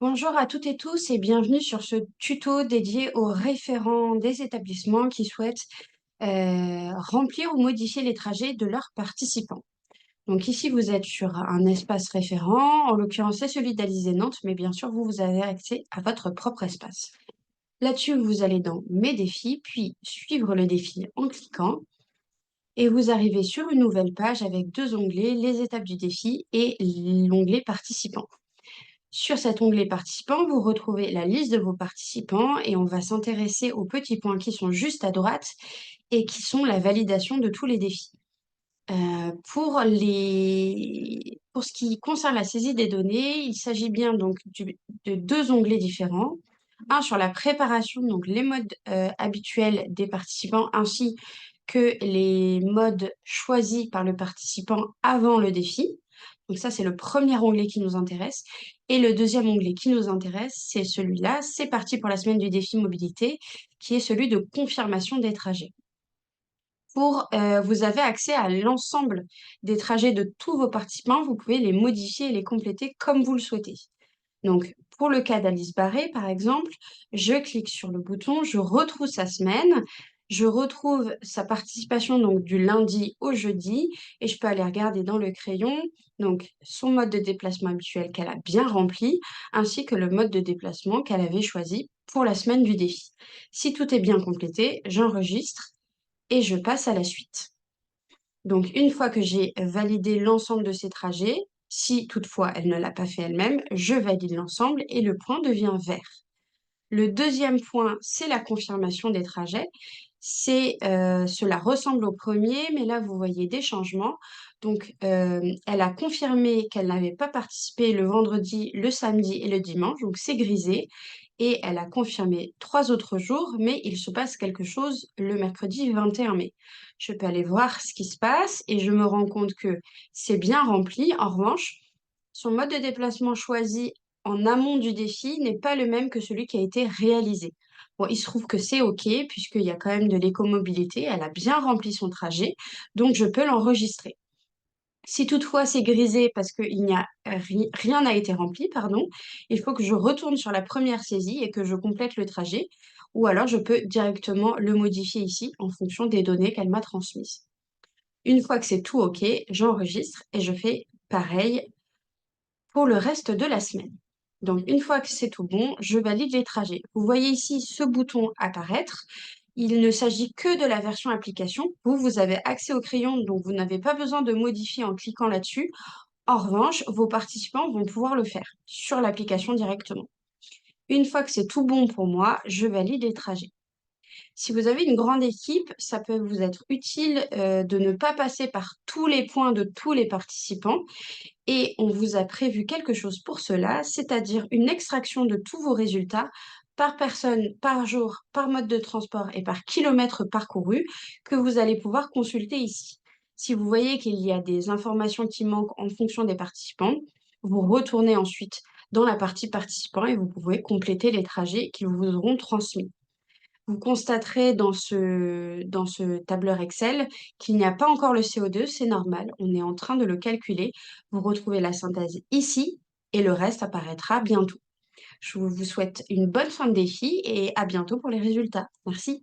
Bonjour à toutes et tous et bienvenue sur ce tuto dédié aux référents des établissements qui souhaitent remplir ou modifier les trajets de leurs participants. Donc ici, vous êtes sur un espace référent, en l'occurrence c'est celui d'Alizé Nantes, mais bien sûr, vous avez accès à votre propre espace. Là-dessus, vous allez dans Mes défis, puis suivre le défi en cliquant, et vous arrivez sur une nouvelle page avec deux onglets, les étapes du défi et l'onglet participants. Sur cet onglet participants, vous retrouvez la liste de vos participants et on va s'intéresser aux petits points qui sont juste à droite et qui sont la validation de tous les défis. Pour ce qui concerne la saisie des données, il s'agit bien donc de deux onglets différents. Un sur la préparation, donc les modes habituels des participants, ainsi que les modes choisis par le participant avant le défi. Donc ça, c'est le premier onglet qui nous intéresse. Et le deuxième onglet qui nous intéresse, c'est celui-là. C'est parti pour la semaine du défi mobilité, qui est celui de confirmation des trajets. Vous avez accès à l'ensemble des trajets de tous vos participants. Vous pouvez les modifier et les compléter comme vous le souhaitez. Donc, pour le cas d'Alice Barré, par exemple, je clique sur le bouton, je retrouve sa semaine, je retrouve sa participation donc du lundi au jeudi et je peux aller regarder dans le crayon donc son mode de déplacement habituel qu'elle a bien rempli ainsi que le mode de déplacement qu'elle avait choisi pour la semaine du défi. Si tout est bien complété, j'enregistre et je passe à la suite. Donc, une fois que j'ai validé l'ensemble de ces trajets, si toutefois elle ne l'a pas fait elle-même, je valide l'ensemble et le point devient vert. Le deuxième point, c'est la confirmation des trajets. Cela ressemble au premier, mais là, vous voyez des changements. Donc, elle a confirmé qu'elle n'avait pas participé le vendredi, le samedi et le dimanche, donc c'est grisé. Et elle a confirmé 3 autres jours, mais il se passe quelque chose le mercredi 21 mai. Je peux aller voir ce qui se passe et je me rends compte que c'est bien rempli. En revanche, son mode de déplacement choisi en amont du défi n'est pas le même que celui qui a été réalisé. Bon, il se trouve que c'est OK, puisqu'il y a quand même de l'écomobilité, elle a bien rempli son trajet, donc je peux l'enregistrer. Si toutefois c'est grisé parce que rien n'a été rempli, pardon, il faut que je retourne sur la première saisie et que je complète le trajet, ou alors je peux directement le modifier ici en fonction des données qu'elle m'a transmises. Une fois que c'est tout OK, j'enregistre et je fais pareil pour le reste de la semaine. Donc, une fois que c'est tout bon, je valide les trajets. Vous voyez ici ce bouton apparaître. Il ne s'agit que de la version application. Vous avez accès au crayon, donc vous n'avez pas besoin de modifier en cliquant là-dessus. En revanche, vos participants vont pouvoir le faire sur l'application directement. Une fois que c'est tout bon pour moi, je valide les trajets. Si vous avez une grande équipe, ça peut vous être utile de ne pas passer par tous les points de tous les participants et on vous a prévu quelque chose pour cela, c'est-à-dire une extraction de tous vos résultats par personne, par jour, par mode de transport et par kilomètre parcouru que vous allez pouvoir consulter ici. Si vous voyez qu'il y a des informations qui manquent en fonction des participants, vous retournez ensuite dans la partie participants et vous pouvez compléter les trajets qu'ils vous auront transmis. Vous constaterez dans ce tableur Excel qu'il n'y a pas encore le CO2, c'est normal, on est en train de le calculer. Vous retrouvez la synthèse ici et le reste apparaîtra bientôt. Je vous souhaite une bonne fin de défi et à bientôt pour les résultats. Merci.